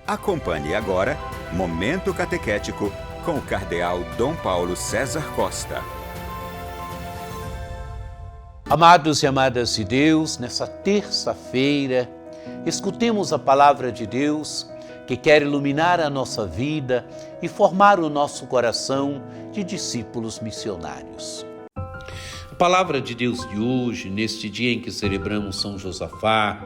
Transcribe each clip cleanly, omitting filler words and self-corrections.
Acompanhe agora Momento Catequético com o Cardeal Dom Paulo César Costa. Amados e amadas de Deus, nessa terça-feira, escutemos a palavra de Deus que quer iluminar a nossa vida e formar o nosso coração de discípulos missionários. A palavra de Deus de hoje, neste dia em que celebramos São Josafá,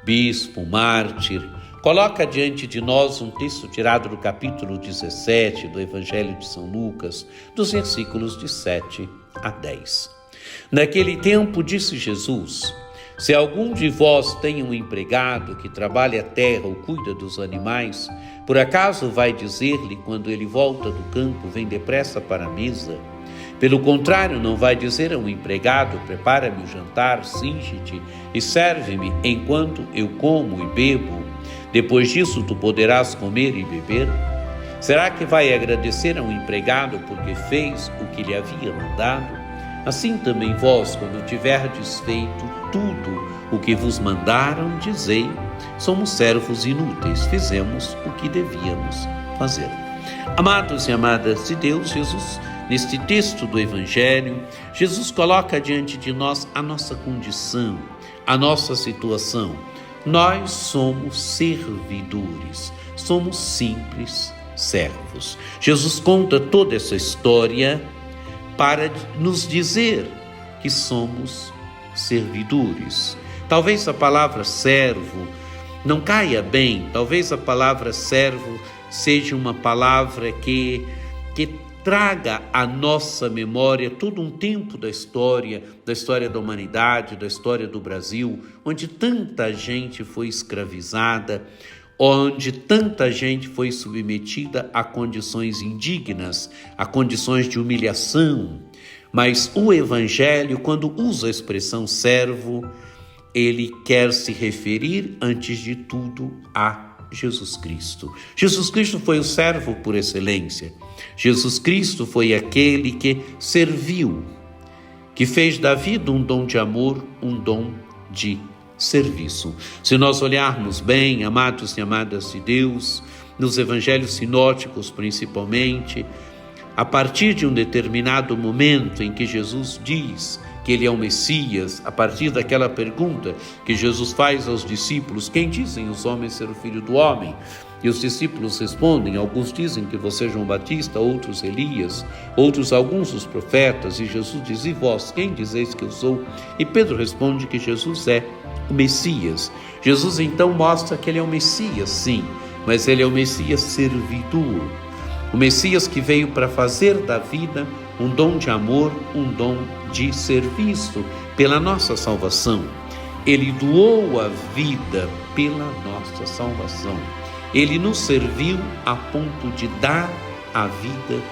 bispo, mártir, coloca diante de nós um texto tirado do capítulo 17 do Evangelho de São Lucas, dos versículos de 7 a 10. Naquele tempo disse Jesus: se algum de vós tem um empregado que trabalha a terra ou cuida dos animais, por acaso vai dizer-lhe quando ele volta do campo, vem depressa para a mesa? Pelo contrário, não vai dizer a um empregado: prepara-me o jantar, cinge-te e serve-me enquanto eu como e bebo. Depois disso tu poderás comer e beber? Será que vai agradecer a um empregado porque fez o que lhe havia mandado? Assim também vós, quando tiverdes feito tudo o que vos mandaram, dizei: somos servos inúteis, fizemos o que devíamos fazer. Amados e amadas de Deus, Jesus, neste texto do Evangelho, Jesus coloca diante de nós a nossa condição, a nossa situação. Nós somos servidores, somos simples servos. Jesus conta toda essa história para nos dizer que somos servidores. Talvez a palavra servo não caia bem, talvez a palavra servo seja uma palavra que traga à nossa memória todo um tempo da história da humanidade, da história do Brasil, onde tanta gente foi escravizada, onde tanta gente foi submetida a condições indignas, a condições de humilhação. Mas o Evangelho, quando usa a expressão servo, ele quer se referir, antes de tudo, a Jesus Cristo. Jesus Cristo foi o servo por excelência. Jesus Cristo foi aquele que serviu, que fez da vida um dom de amor, um dom de serviço. Se nós olharmos bem, amados e amadas de Deus, nos evangelhos sinóticos principalmente, a partir de um determinado momento em que Jesus diz que ele é o Messias, a partir daquela pergunta que Jesus faz aos discípulos: quem dizem os homens ser o Filho do Homem? E os discípulos respondem: alguns dizem que você é João Batista, outros Elias, outros alguns os profetas. E Jesus diz: e vós, quem dizeis que eu sou? E Pedro responde que Jesus é o Messias. Jesus então mostra que ele é o Messias, sim, mas ele é o Messias servidor. O Messias que veio para fazer da vida um dom de amor, um dom de serviço pela nossa salvação. Ele doou a vida pela nossa salvação. Ele nos serviu a ponto de dar a vida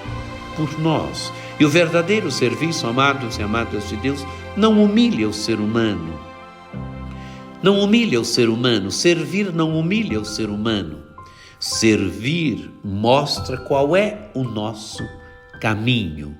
por nós. E o verdadeiro serviço, amados e amadas de Deus, não humilha o ser humano. Não humilha o ser humano. Servir não humilha o ser humano. Servir mostra qual é o nosso caminho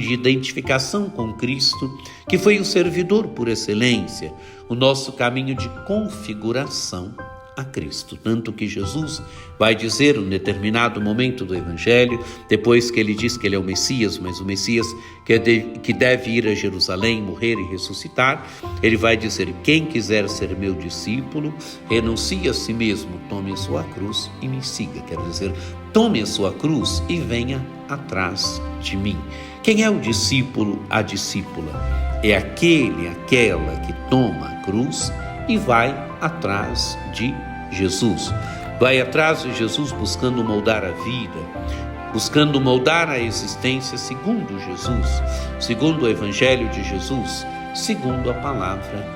de identificação com Cristo, que foi o servidor por excelência, o nosso caminho de configuração a Cristo. Tanto que Jesus vai dizer em um determinado momento do Evangelho, depois que ele diz que ele é o Messias, mas o Messias que deve ir a Jerusalém, morrer e ressuscitar, ele vai dizer: quem quiser ser meu discípulo, renuncie a si mesmo, tome a sua cruz e me siga. Quer dizer, tome a sua cruz e venha atrás de mim. Quem é o discípulo, a discípula? É aquela que toma a cruz e vai atrás de Jesus. Vai atrás de Jesus buscando moldar a vida, buscando moldar a existência segundo Jesus, segundo o Evangelho de Jesus, segundo a palavra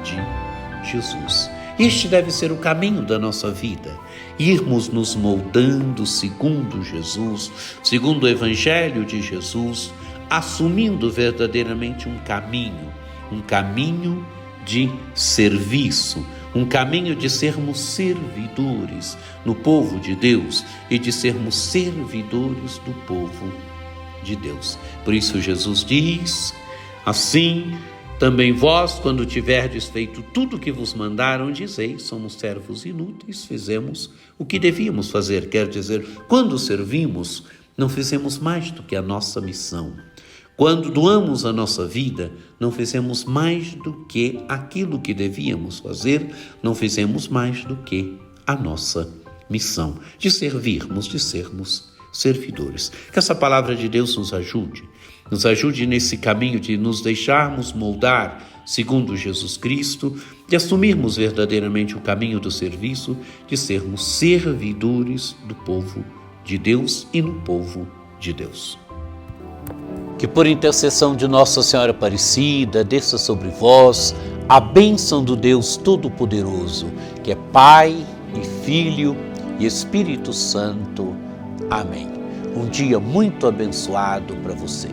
de Jesus. Este deve ser o caminho da nossa vida, irmos nos moldando segundo Jesus, segundo o Evangelho de Jesus, assumindo verdadeiramente um caminho de serviço, um caminho de sermos servidores no povo de Deus e de sermos servidores do povo de Deus. Por isso Jesus diz assim: Também vós, quando tiverdes feito tudo o que vos mandaram, dizeis: somos servos inúteis, fizemos o que devíamos fazer. Quer dizer, quando servimos, não fizemos mais do que a nossa missão. Quando doamos a nossa vida, não fizemos mais do que aquilo que devíamos fazer, não fizemos mais do que a nossa missão, de servirmos, de sermos servidores. Que essa palavra de Deus nos ajude nesse caminho de nos deixarmos moldar segundo Jesus Cristo, de assumirmos verdadeiramente o caminho do serviço, de sermos servidores do povo de Deus e no povo de Deus. Que por intercessão de Nossa Senhora Aparecida, desça sobre vós a bênção do Deus Todo-Poderoso, que é Pai e Filho e Espírito Santo. Amém. Um dia muito abençoado para você.